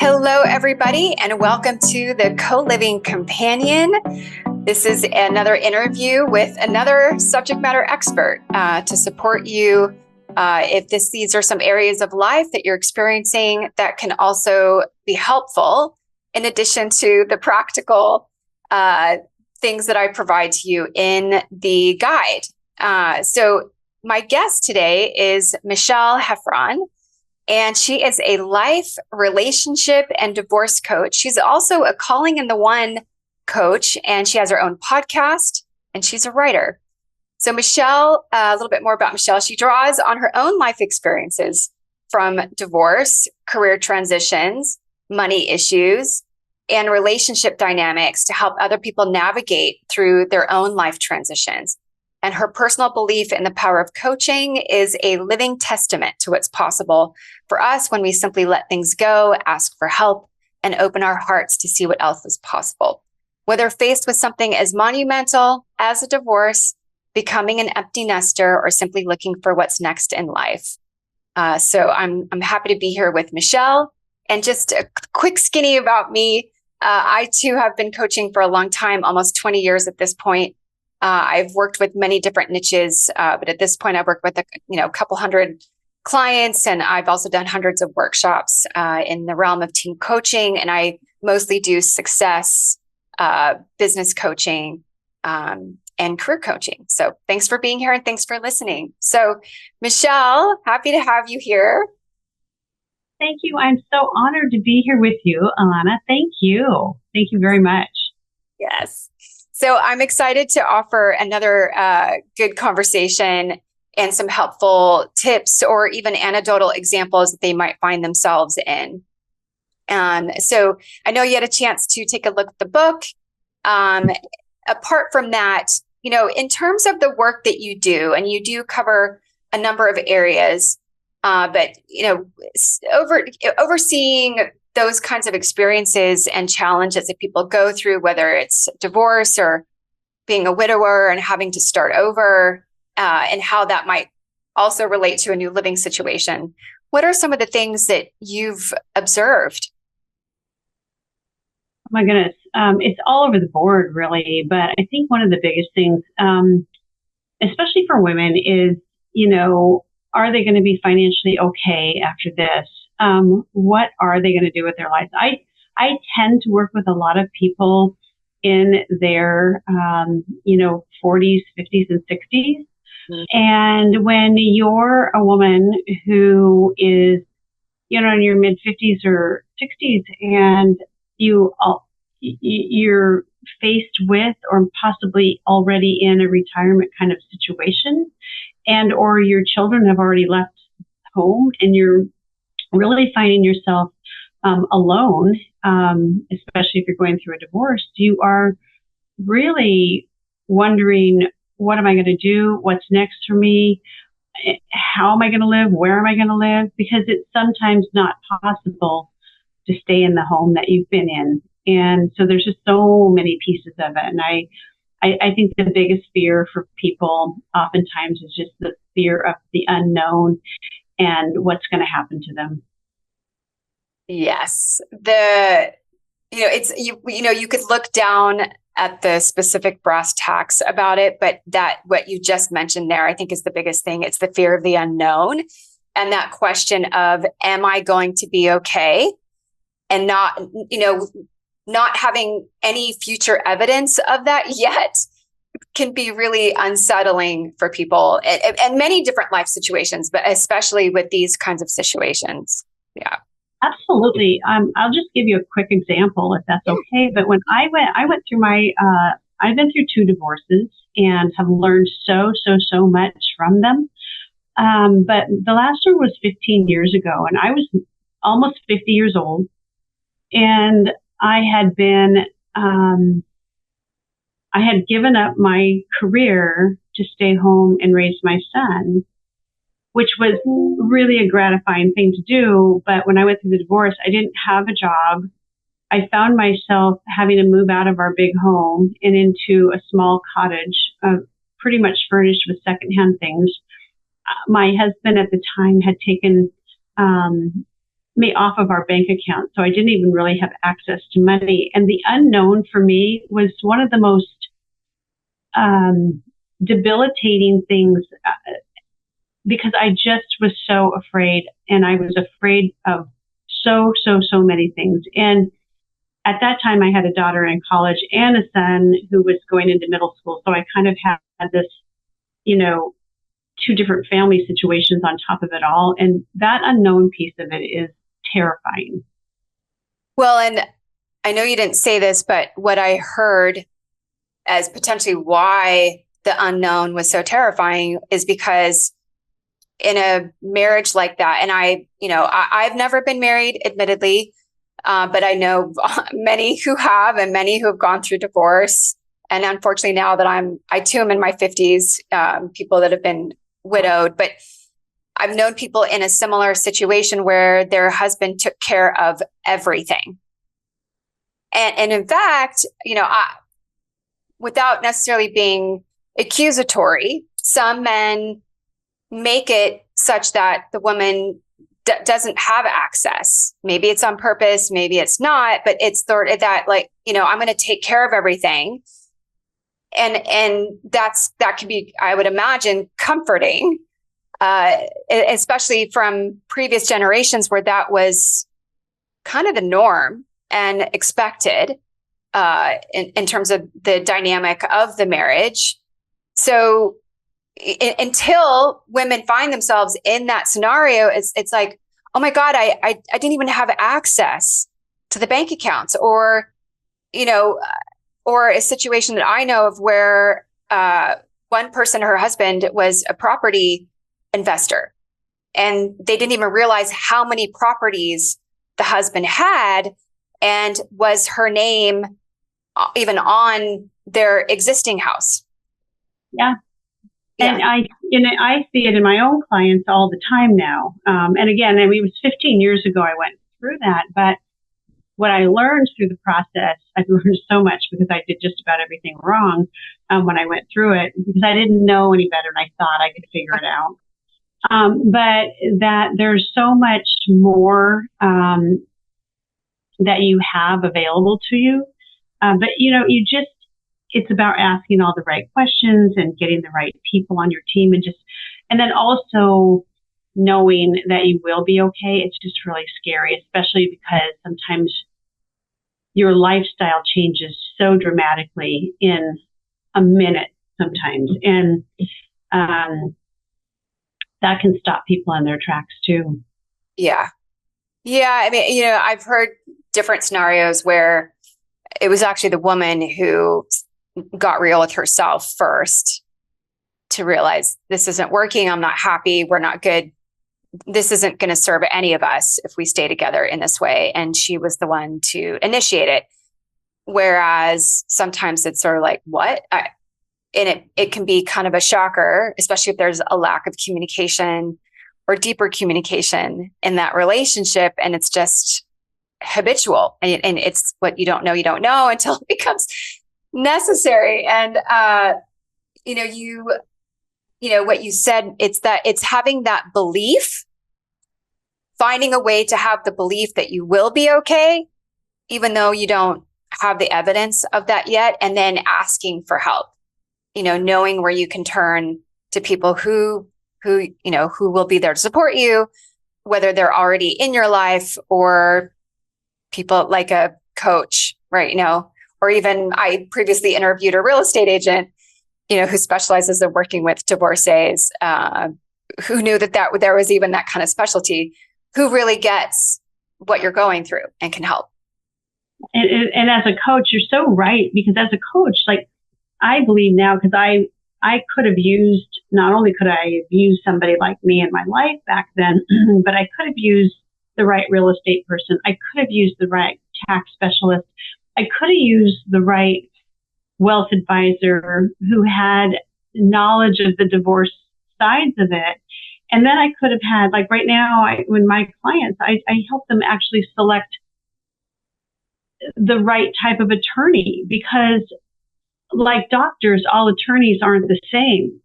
Hello, everybody, and welcome to the Co-Living Companion. This is another interview with another subject matter expert to support you if these are some areas of life that you're experiencing that can also be helpful, in addition to the practical things that I provide to you in the guide. So my guest today is Miche le Heffron. And she is a life, relationship, and divorce coach. She's also a Calling in the One coach, and she has her own podcast, and she's a writer. So Michelle, a little bit more about Michelle. She draws on her own life experiences from divorce, career transitions, money issues, and relationship dynamics to help other people navigate through their own life transitions. And her personal belief in the power of coaching is a living testament to what's possible for us when we simply let things go, ask for help, and open our hearts to see what else is possible. Whether faced with something as monumental as a divorce, becoming an empty nester, or simply looking for what's next in life. So I'm happy to be here with Michelle. And just a quick skinny about me. I too have been coaching for a long time, almost 20 years at this point. I've worked with many different niches, but at this point, I've worked with a couple hundred clients, and I've also done hundreds of workshops in the realm of team coaching. And I mostly do success, business coaching, and career coaching. So thanks for being here and thanks for listening. So Michelle, happy to have you here. Thank you. I'm so honored to be here with you, Alanna. Thank you. Thank you very much. Yes. So I'm excited to offer another good conversation and some helpful tips or even anecdotal examples that they might find themselves in. So I know you had a chance to take a look at the book. Apart from that, in terms of the work that you do, and you do cover a number of areas, but overseeing those kinds of experiences and challenges that people go through, whether it's divorce or being a widower and having to start over, and how that might also relate to a new living situation. What are some of the things that you've observed? Oh my goodness. It's all over the board, really. But I think one of the biggest things, especially for women, is, are they going to be financially okay after this? What are they going to do with their lives? I tend to work with a lot of people in their, 40s, 50s, and 60s. Mm-hmm. And when you're a woman who is, in your mid 50s or 60s, and you're faced with, or possibly already in a retirement kind of situation, and or your children have already left home, and you're really finding yourself alone, especially if you're going through a divorce, you are really wondering, what am I going to do? What's next for me? How am I going to live? Where am I going to live? Because it's sometimes not possible to stay in the home that you've been in. And so there's just so many pieces of it. And I think the biggest fear for people oftentimes is just the fear of the unknown and what's going to happen to them. Yes. You could look down at the specific brass tacks about it, but what you just mentioned there, I think, is the biggest thing. It's the fear of the unknown, and that question of, am I going to be okay? And not having any future evidence of that yet can be really unsettling for people and many different life situations, but especially with these kinds of situations. Yeah. Absolutely. I'll just give you a quick example, if that's okay. But when I went through I've been through 2 divorces and have learned so much from them. But the last one was 15 years ago, and I was almost 50 years old, and I had given up my career to stay home and raise my son, which was really a gratifying thing to do. But when I went through the divorce, I didn't have a job. I found myself having to move out of our big home and into a small cottage, pretty much furnished with secondhand things. My husband at the time had taken me off of our bank account. So I didn't even really have access to money. And the unknown for me was one of the most debilitating things because I just was so afraid, and I was afraid of so many things. And at that time, I had a daughter in college and a son who was going into middle school. So I kind of had this, two different family situations on top of it all. And that unknown piece of it is terrifying. Well, and I know you didn't say this, but what I heard as potentially why the unknown was so terrifying is because in a marriage like that, and I've never been married, admittedly, but I know many who have, and many who have gone through divorce. And unfortunately, now that I too am in my 50s, people that have been widowed, but I've known people in a similar situation where their husband took care of everything. And in fact, without necessarily being accusatory, some men make it such that the woman doesn't have access. Maybe it's on purpose, maybe it's not, but it's that I'm going to take care of everything. And that can be, I would imagine, comforting, especially from previous generations where that was kind of the norm and expected in terms of the dynamic of the marriage. So until women find themselves in that scenario, it's like, oh my God, I didn't even have access to the bank accounts, or a situation that I know of where one person, her husband, was a property investor, and they didn't even realize how many properties the husband had, and was her name even on their existing house. Yeah. And I see it in my own clients all the time now. And again, it was 15 years ago I went through that, but what I learned through the process, I've learned so much because I did just about everything wrong when I went through it, because I didn't know any better and I thought I could figure it out. But that there's so much more that you have available to you. But it's about asking all the right questions and getting the right people on your team, and then also knowing that you will be okay. It's just really scary, especially because sometimes your lifestyle changes so dramatically in a minute sometimes. And that can stop people in their tracks too. Yeah. Yeah. I mean, I've heard different scenarios where it was actually the woman who got real with herself first to realize this isn't working. I'm not happy. We're not good. This isn't going to serve any of us if we stay together in this way. And she was the one to initiate it. Whereas sometimes it's sort of like, what? And it can be kind of a shocker, especially if there's a lack of communication or deeper communication in that relationship. And it's just habitual. And it's what you don't know until it becomes necessary. And, what you said, it's having that belief, finding a way to have the belief that you will be okay, even though you don't have the evidence of that yet. And then asking for help, knowing where you can turn to people who will be there to support you, whether they're already in your life or people like a coach, right? Or even I previously interviewed a real estate agent, who specializes in working with divorcees, who knew that there was even that kind of specialty, who really gets what you're going through and can help. And as a coach, you're so right, because as a coach, like I believe now, because I could have used, not only could I have used somebody like me in my life back then, but I could have used the right real estate person. I could have used the right tax specialist. I could have used the right wealth advisor who had knowledge of the divorce sides of it. And then I could have had, like right now, when my clients, I help them actually select the right type of attorney, because like doctors, all attorneys aren't the same.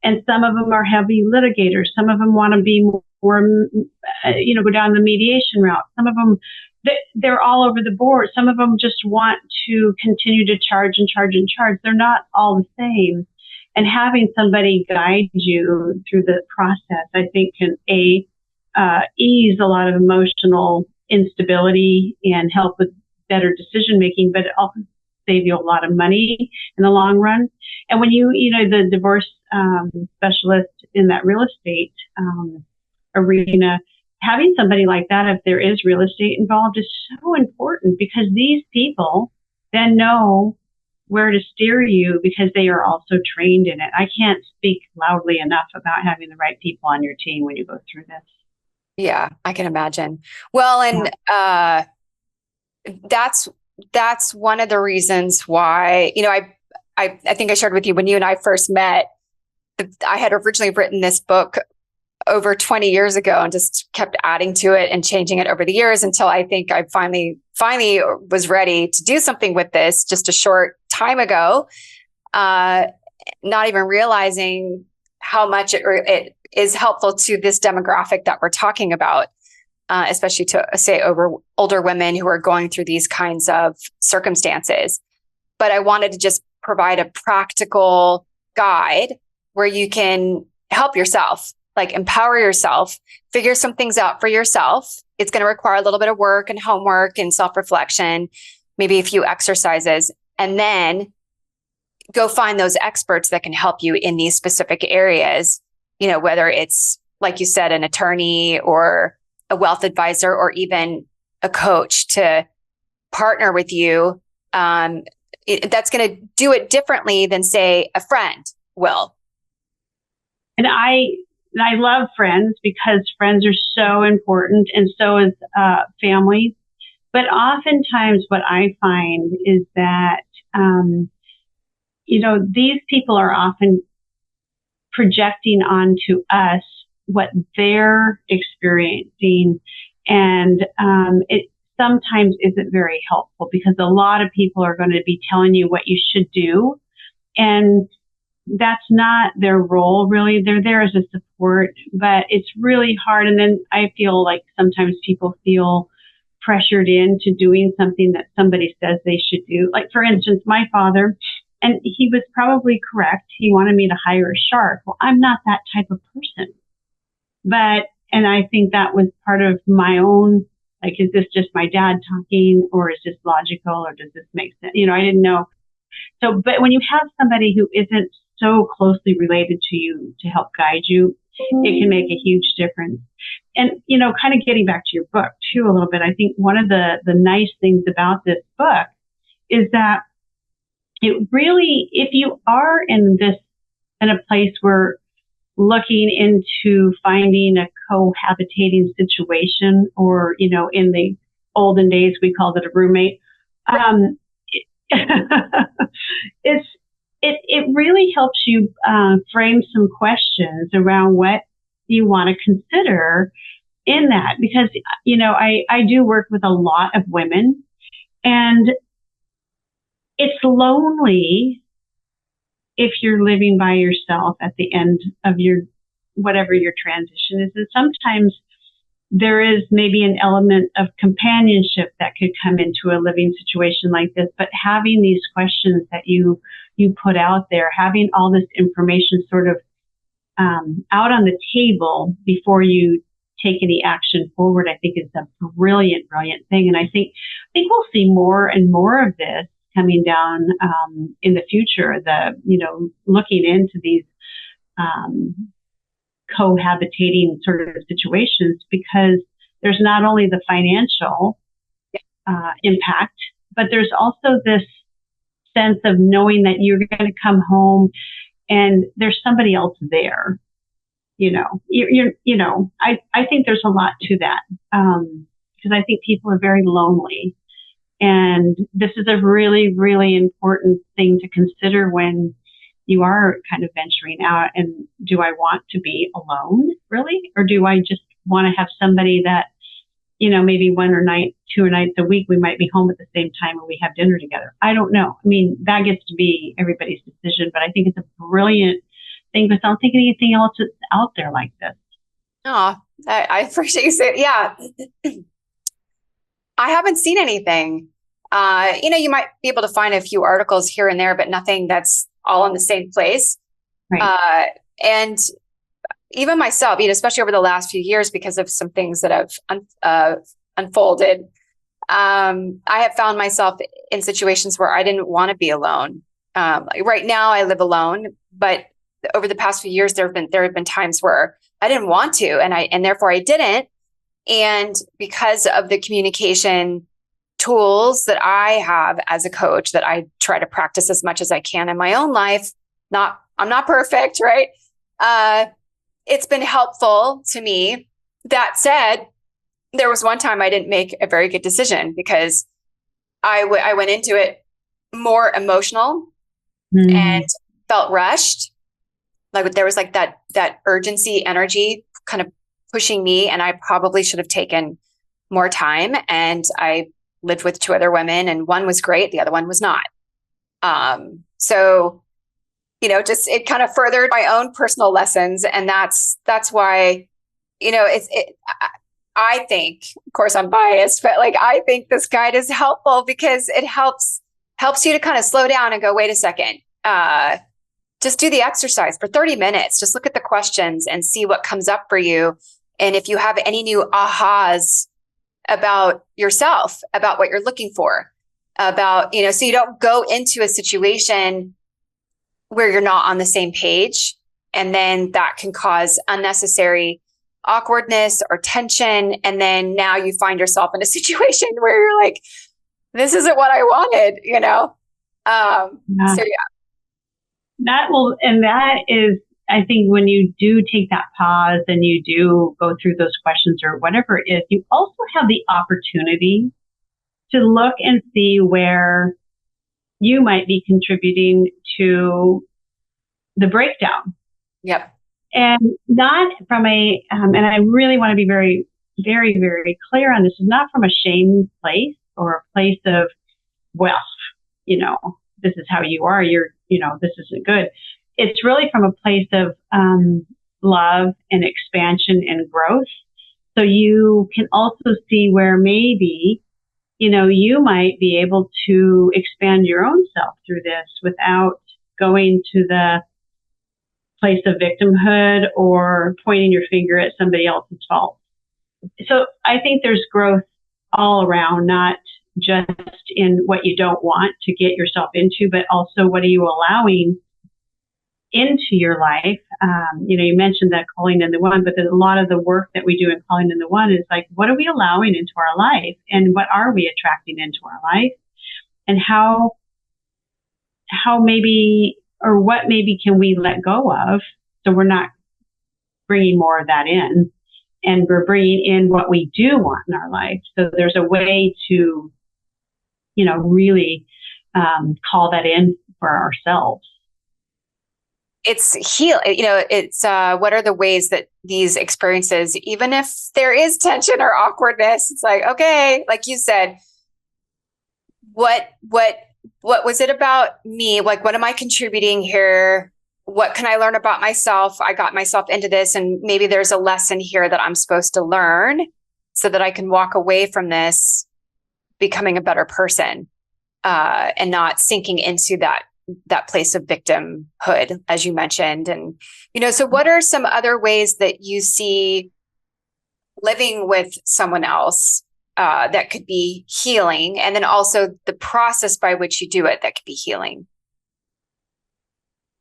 And some of them are heavy litigators. Some of them want to be or, go down the mediation route. Some of them, they're all over the board. Some of them just want to continue to charge and charge and charge. They're not all the same. And having somebody guide you through the process, I think, can ease a lot of emotional instability and help with better decision making, but it also save you a lot of money in the long run. And when the divorce specialist in that real estate arena, having somebody like that, if there is real estate involved, is so important, because these people then know where to steer you because they are also trained in it. I can't speak loudly enough about having the right people on your team when you go through this. Yeah, I can imagine. Well, and that's one of the reasons why, I think I shared with you when you and I first met, I had originally written this book over 20 years ago and just kept adding to it and changing it over the years until I think I finally was ready to do something with this just a short time ago, not even realizing how much it is helpful to this demographic that we're talking about, especially to say over older women who are going through these kinds of circumstances. But I wanted to just provide a practical guide where you can help yourself, like empower yourself, figure some things out for yourself. It's going to require a little bit of work and homework and self-reflection, maybe a few exercises, and then go find those experts that can help you in these specific areas, whether it's, like you said, an attorney or a wealth advisor or even a coach to partner with you. That's going to do it differently than, say, a friend will. And I love friends, because friends are so important, and so is family. But oftentimes what I find is that, these people are often projecting onto us what they're experiencing. And it sometimes isn't very helpful, because a lot of people are going to be telling you what you should do. And that's not their role, really. They're there as a support, but it's really hard. And then I feel like sometimes people feel pressured into doing something that somebody says they should do. Like, for instance, my father, and he was probably correct. He wanted me to hire a shark. Well, I'm not that type of person. And I think that was part of my own, like, is this just my dad talking, or is this logical, or does this make sense? I didn't know. So, but when you have somebody who isn't so closely related to you to help guide you, it can make a huge difference. And, kind of getting back to your book too a little bit, I think one of the nice things about this book is that it really, if you are in a place where looking into finding a cohabitating situation, or, in the olden days, we called it a roommate, it really helps you frame some questions around what you want to consider in that, because, I do work with a lot of women, and it's lonely if you're living by yourself at the end of whatever your transition is. And sometimes there is maybe an element of companionship that could come into a living situation like this, but having these questions that you put out there, having all this information sort of out on the table before you take any action forward, I think is a brilliant, brilliant thing. And I think we'll see more and more of this coming down in the future, looking into these cohabitating sort of situations, because there's not only the financial impact, but there's also this sense of knowing that you're going to come home and there's somebody else there. I think there's a lot to that, because I think people are very lonely. And this is a really, really important thing to consider when you are kind of venturing out. And do I want to be alone, really? Or do I just want to have somebody that, maybe two nights a week, we might be home at the same time and we have dinner together? I don't know. I mean, that gets to be everybody's decision, but I think it's a brilliant thing, because I don't think anything else is out there like this. Oh, I appreciate you saying, yeah, I haven't seen anything. You might be able to find a few articles here and there, but nothing that's all in the same place. Right. Uh, and even myself, especially over the last few years, because of some things that have unfolded, I have found myself in situations where I didn't want to be alone. Right now, I live alone, but over the past few years, there have been times where I didn't want to, and therefore I didn't. And because of the communication tools that I have as a coach that I try to practice as much as I can in my own life, I'm not perfect, right? It's been helpful to me. That said, there was one time I didn't make a very good decision because I went into it more emotional and felt rushed. Like there was like that urgency energy kind of pushing me, and I probably should have taken more time. And I lived with two other women, and one was great, the other one was not. So just it kind of furthered my own personal lessons, and that's why I think, of course, I'm biased, but like I think this guide is helpful because it helps you to kind of slow down and go, wait a second. Just do the exercise for 30 minutes. Just look at the questions and see what comes up for you. And if you have any new ahas about yourself, about what you're looking for, about, so you don't go into a situation where you're not on the same page. And then that can cause unnecessary awkwardness or tension. And then now you find yourself in a situation where you're like, this isn't what I wanted, Yeah. So yeah. That is, I think when you do take that pause and you do go through those questions or whatever it is, you also have the opportunity to look and see where you might be contributing to the breakdown. Yep. And not from and I really want to be very, very, very clear on this, is not from a shame place or a place of, well, this is how you are, this isn't good. It's really from a place of love and expansion and growth. So you can also see where maybe, you might be able to expand your own self through this without going to the place of victimhood or pointing your finger at somebody else's fault. So I think there's growth all around, not just in what you don't want to get yourself into, but also what are you allowing into your life. You mentioned that calling in the one, but there's a lot of the work that we do in calling in the one is like, what are we allowing into our life, and what are we attracting into our life, and how maybe, or what maybe can we let go of, so we're not bringing more of that in, and we're bringing in what we do want in our life. So there's a way to, really call that in for ourselves. It's it's what are the ways that these experiences, even if there is tension or awkwardness, it's like, okay, like you said, what was it about me? Like, what am I contributing here? What can I learn about myself? I got myself into this, and maybe there's a lesson here that I'm supposed to learn so that I can walk away from this becoming a better person, and not sinking into that place of victimhood, as you mentioned. And, so what are some other ways that you see living with someone else that could be healing? And then also the process by which you do it that could be healing?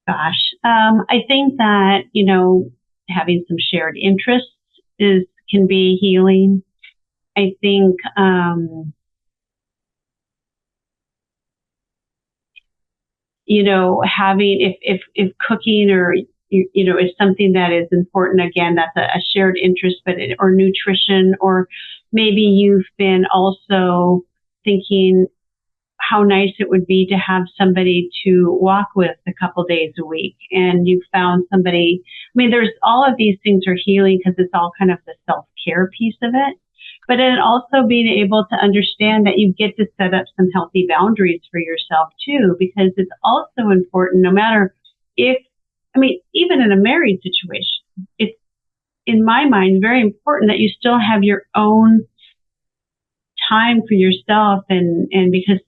Gosh, I think that, having some shared interests can be healing. I think, having, if cooking or, is something that is important, again, that's a shared interest, or nutrition, or maybe you've been also thinking how nice it would be to have somebody to walk with a couple days a week, and you found somebody. I mean, there's all of these things are healing because it's all kind of the self-care piece of it. But then also being able to understand that you get to set up some healthy boundaries for yourself too, because it's also important, no matter even in a married situation, it's in my mind, very important that you still have your own time for yourself, and because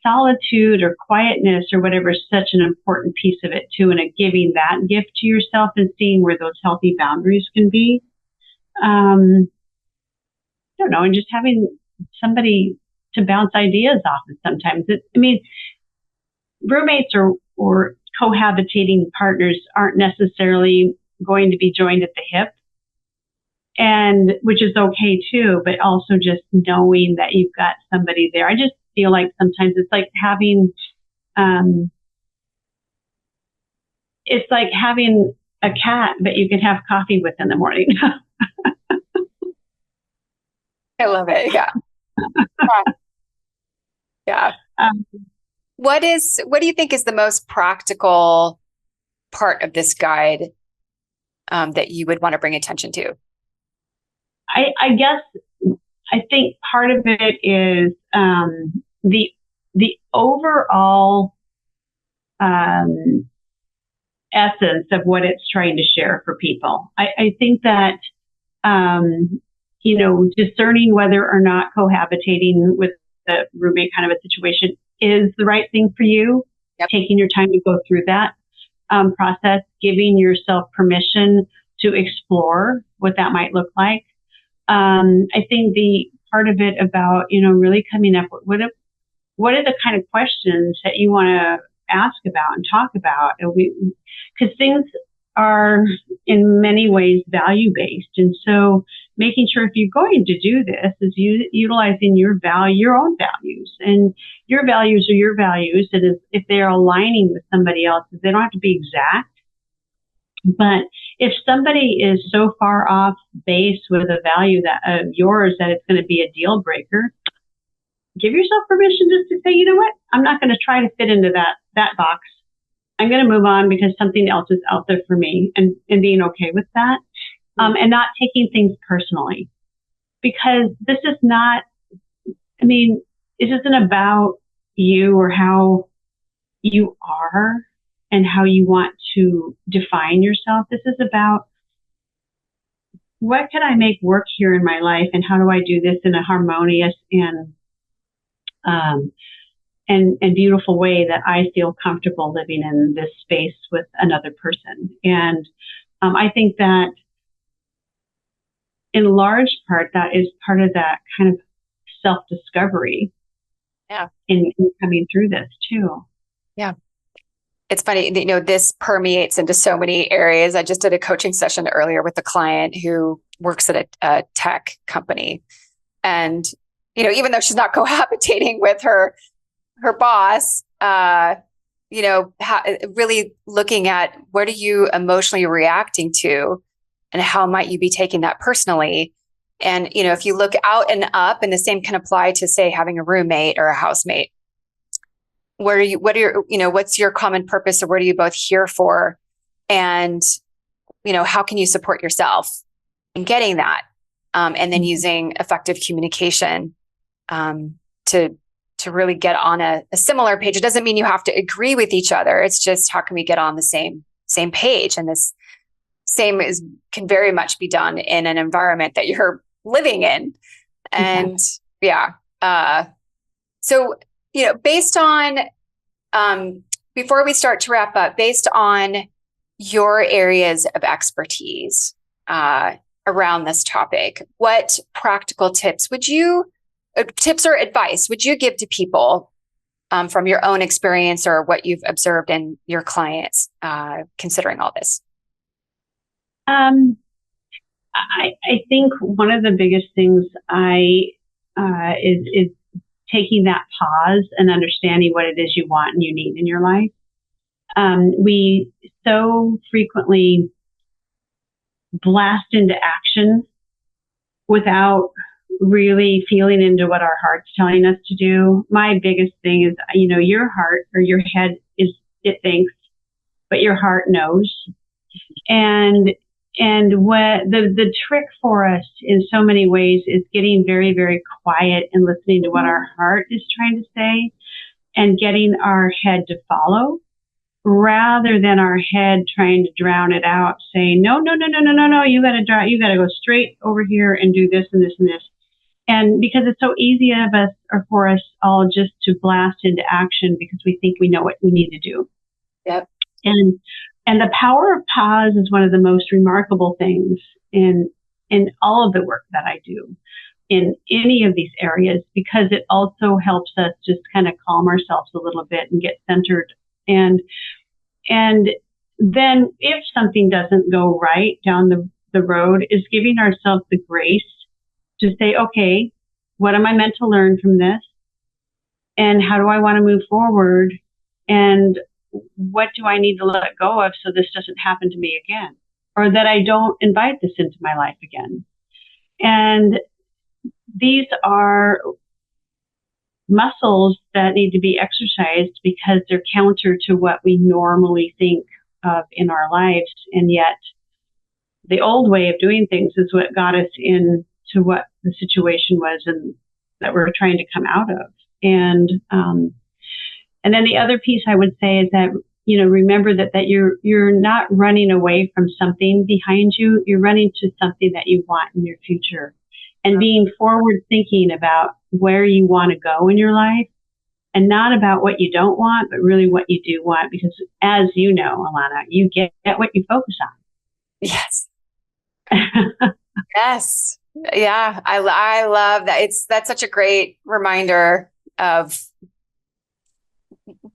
solitude or quietness or whatever is such an important piece of it too, and giving that gift to yourself and seeing where those healthy boundaries can be. I don't know, and just having somebody to bounce ideas off of sometimes. Roommates or cohabitating partners aren't necessarily going to be joined at the hip, and which is okay too, but also just knowing that you've got somebody there. I just feel like sometimes it's like having a cat that you can have coffee with in the morning. I love it. Yeah. Yeah. What do you think is the most practical part of this guide that you would want to bring attention to? I guess I think part of it is the overall essence of what it's trying to share for people. I think that discerning whether or not cohabitating with the roommate kind of a situation is the right thing for you. Yep. Taking your time to go through that process, giving yourself permission to explore what that might look like. I think the part of it about, really coming up with what are the kind of questions that you want to ask about and talk about? Because things are in many ways value-based. And so making sure if you're going to do this is utilizing your own values, and your values are your values. And if they're aligning with somebody else's, they don't have to be exact. But if somebody is so far off base with a value of yours that it's going to be a deal breaker, give yourself permission just to say, you know what, I'm not going to try to fit into that box. I'm going to move on because something else is out there for me, and being okay with that, and not taking things personally, because this isn't about you or how you are and how you want to define yourself. This is about what can I make work here in my life, and how do I do this in a harmonious and beautiful way that I feel comfortable living in this space with another person. And I think that in large part, that is part of that kind of self-discovery. Yeah. In coming through this too. Yeah. It's funny, this permeates into so many areas. I just did a coaching session earlier with a client who works at a tech company. And, even though she's not cohabitating with her boss, really looking at what are you emotionally reacting to, and how might you be taking that personally? And, if you look out and up, and the same can apply to, say, having a roommate or a housemate. What's your common purpose, or what are you both here for? And, how can you support yourself in getting that? And then using effective communication to really get on a similar page. It doesn't mean you have to agree with each other. It's just, how can we get on the same page? And this same can very much be done in an environment that you're living in. And so, based on, before we start to wrap up, based on your areas of expertise around this topic, what practical tips or advice would you give to people from your own experience, or what you've observed in your clients considering all this? I think one of the biggest things is taking that pause and understanding what it is you want and you need in your life. We so frequently blast into action without really feeling into what our heart's telling us to do. My biggest thing is, your heart or your head it thinks, but your heart knows. And what the trick for us in so many ways is getting very, very quiet and listening to what our heart is trying to say, and getting our head to follow. rather than our head trying to drown it out, saying, no, no, no, no, no, no, no, you got to go straight over here and do this and this and this. And because it's so easy of us or for us all just to blast into action because we think we know what we need to do. Yep. And the power of pause is one of the most remarkable things in all of the work that I do in any of these areas, because it also helps us just kind of calm ourselves a little bit and get centered. And then if something doesn't go right down the road, is giving ourselves the grace to say, okay, what am I meant to learn from this? And how do I want to move forward? And what do I need to let go of so this doesn't happen to me again? Or that I don't invite this into my life again? And these are muscles that need to be exercised because they're counter to what we normally think of in our lives. And yet the old way of doing things is what got us into what the situation was and that we're trying to come out of. And then the other piece I would say is that, remember that you're not running away from something behind you. You're running to something that you want in your future, and being forward thinking about where you want to go in your life, and not about what you don't want, but really what you do want. Because as you know, Alanna, you get what you focus on. Yes. Yes. Yeah. I love that. That's such a great reminder of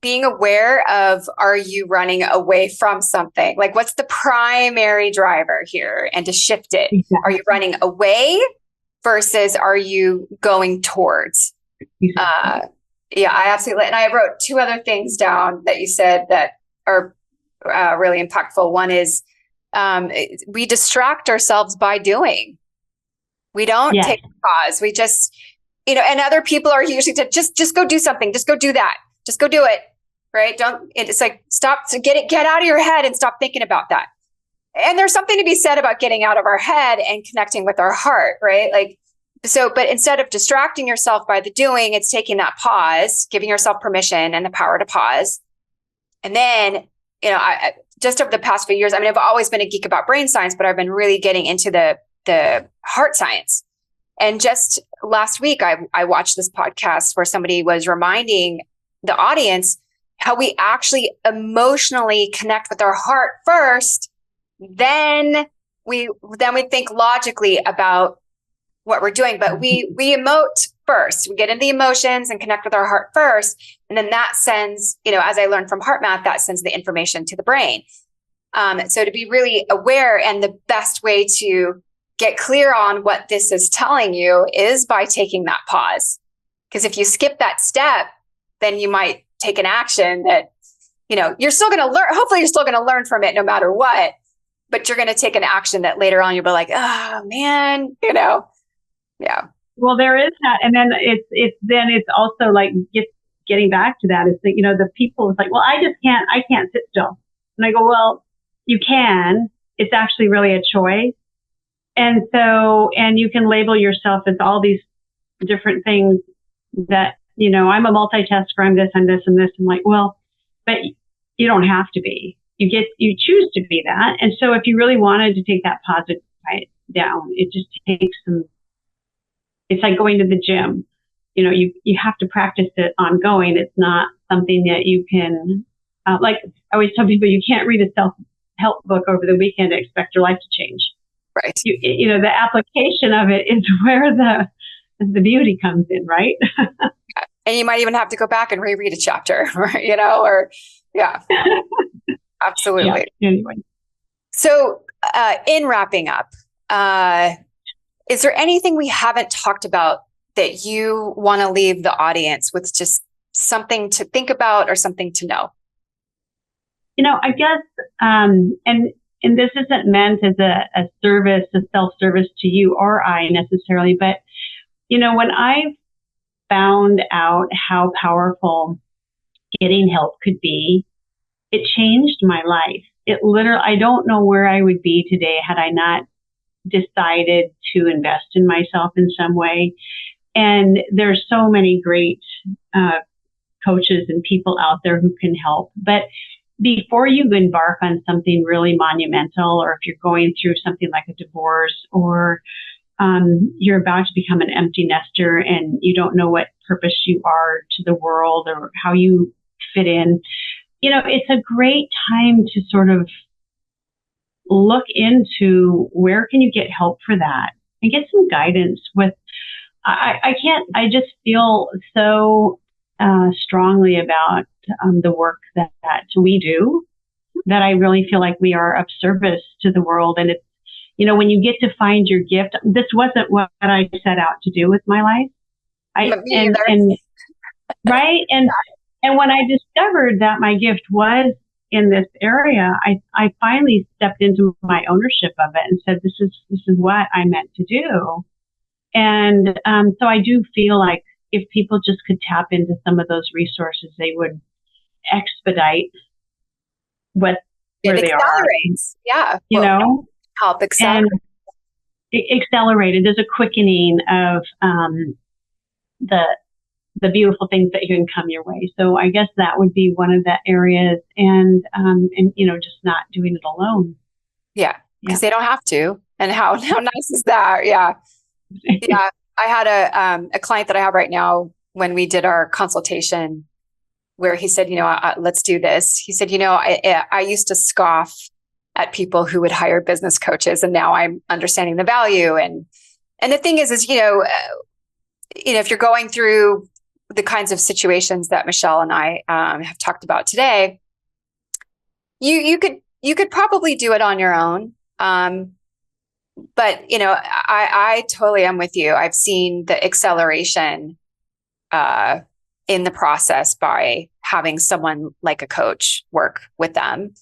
being aware of, are you running away from something? Like, what's the primary driver here? And to shift it. Exactly. Are you running away versus are you going towards? Exactly. Yeah, I absolutely. And I wrote two other things down that you said that are really impactful. One is we distract ourselves by doing. We don't take a pause. We just, and other people are usually to just go do something. Just go do that. Just go do it. Right. It's like, stop, so get out of your head and stop thinking about that. And there's something to be said about getting out of our head and connecting with our heart. Right. But instead of distracting yourself by the doing, it's taking that pause, giving yourself permission and the power to pause. And then, I just over the past few years, I've always been a geek about brain science, but I've been really getting into the heart science. And just last week, I watched this podcast where somebody was reminding the audience how we actually emotionally connect with our heart first. Then we think logically about what we're doing, but we emote first. We get into the emotions and connect with our heart first. And then that sends, as I learned from heart math, that sends the information to the brain. So to be really aware, and the best way to get clear on what this is telling you is by taking that pause. Because if you skip that step, then you might take an action that, you're still going to learn. Hopefully you're still going to learn from it no matter what, but you're going to take an action that later on you'll be like, oh man, yeah. Well, there is that. And then it's also like getting back to that is that, the people is like, well, I can't sit still. And I go, well, you can. It's actually really a choice. And so, and you can label yourself as all these different things that, I'm a multitasker, I'm this, and this, and this. I'm like, well, but you don't have to be. You choose to be that. And so if you really wanted to take that positive down, it just takes it's like going to the gym. You have to practice it ongoing. It's not something that you can, like I always tell people, you can't read a self-help book over the weekend and expect your life to change. Right. The application of it is where the beauty comes in, right? And you might even have to go back and reread a chapter, yeah. Absolutely. Yeah, anyway. So in wrapping up, is there anything we haven't talked about that you want to leave the audience with, just something to think about or something to know? I guess, and this isn't meant as a service, a self-service to you or I necessarily, but, when I found out how powerful getting help could be, it changed my life. It literally, I don't know where I would be today had I not decided to invest in myself in some way. And there's so many great coaches and people out there who can help. But before you embark on something really monumental, or if you're going through something like a divorce, or you're about to become an empty nester and you don't know what purpose you are to the world or how you fit in, it's a great time to sort of look into where can you get help for that and get some guidance with, I just feel so strongly about the work that we do, that I really feel like we are of service to the world. And it's, when you get to find your gift, this wasn't what I set out to do with my life. Right. And when I discovered that my gift was in this area, I finally stepped into my ownership of it and said, this is what I meant to do. And so I do feel like if people just could tap into some of those resources, they would expedite where they are. Yeah. Help accelerate. And accelerated. There's a quickening of the beautiful things that can come your way. So I guess that would be one of the areas, and just not doing it alone. Yeah, because they don't have to. And how nice is that? Yeah. Yeah. I had a client that I have right now, when we did our consultation, where he said, let's do this. He said, I used to scoff at people who would hire business coaches, and now I'm understanding the value. And the thing is, if you're going through the kinds of situations that Michèle and I have talked about today, you could probably do it on your own. But I totally am with you. I've seen the acceleration in the process by having someone like a coach work with them.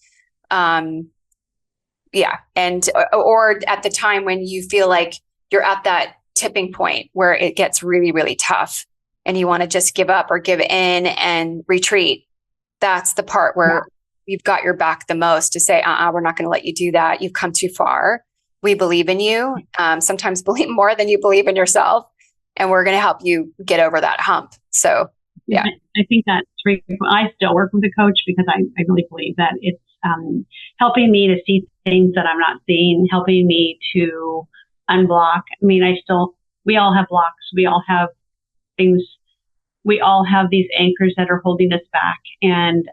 Yeah. And, or at the time when you feel like you're at that tipping point where it gets really, really tough and you want to just give up or give in and retreat. That's the part where you've got your back the most to say, we're not going to let you do that. You've come too far. We believe in you. Sometimes believe more than you believe in yourself. And we're going to help you get over that hump. So, yeah. I think that's really cool. I still work with a coach because I really believe that it's helping me to see things that I'm not seeing, helping me to unblock. I mean, we all have blocks. We all have things. We all have these anchors that are holding us back. And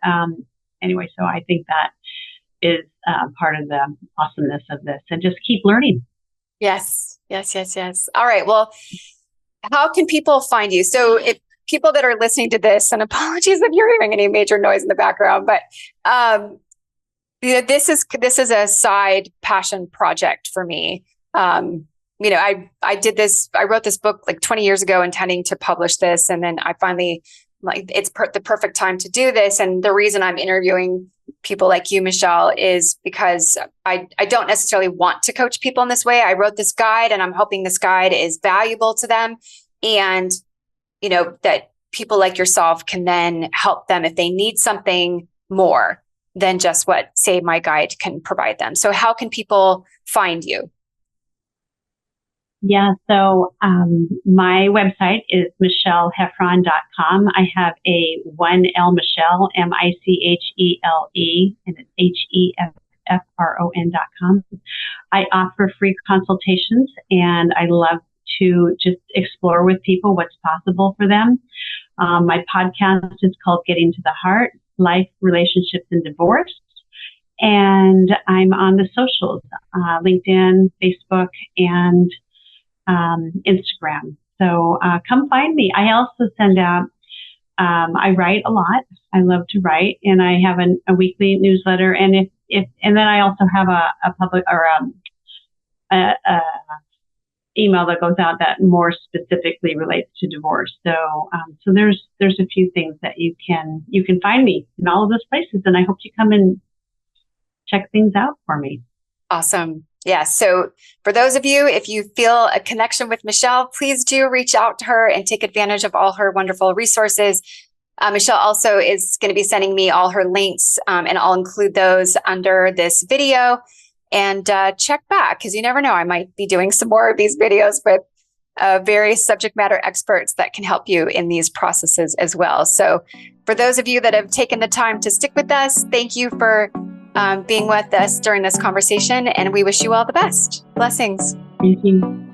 anyway, so I think that is part of the awesomeness of this, and just keep learning. Yes. All right. Well, how can people find you? So if people that are listening to this, and apologies if you're hearing any major noise in the background, but this is a side passion project for me. I did this, I wrote this book like 20 years ago intending to publish this. And then I finally, it's the perfect time to do this. And the reason I'm interviewing people like you, Michèle, is because I don't necessarily want to coach people in this way. I wrote this guide and I'm hoping this guide is valuable to them. And, that people like yourself can then help them if they need something more than just what, say, my guide can provide them. So how can people find you? Yeah, so my website is michelleheffron.com. I have a 1L Michèle, Michele, and it's HEFFRON.com. I offer free consultations, and I love to just explore with people what's possible for them. My podcast is called Getting to the Heart, Life, Relationships, and Divorce. And I'm on the socials, LinkedIn, Facebook, and Instagram. So come find me. I also send out, I write a lot. I love to write, and I have a weekly newsletter. And and then I also have a public or email that goes out that more specifically relates to divorce. So so there's a few things that you can find me in all of those places, and I hope you come and check things out for me. Awesome. Yeah. So for those of you, if you feel a connection with Michèle, please do reach out to her and take advantage of all her wonderful resources. Michèle also is going to be sending me all her links, and I'll include those under this video. And check back, because you never know, I might be doing some more of these videos with various subject matter experts that can help you in these processes as well. So for those of you that have taken the time to stick with us, thank you for being with us during this conversation, and we wish you all the best. Blessings. Thank you.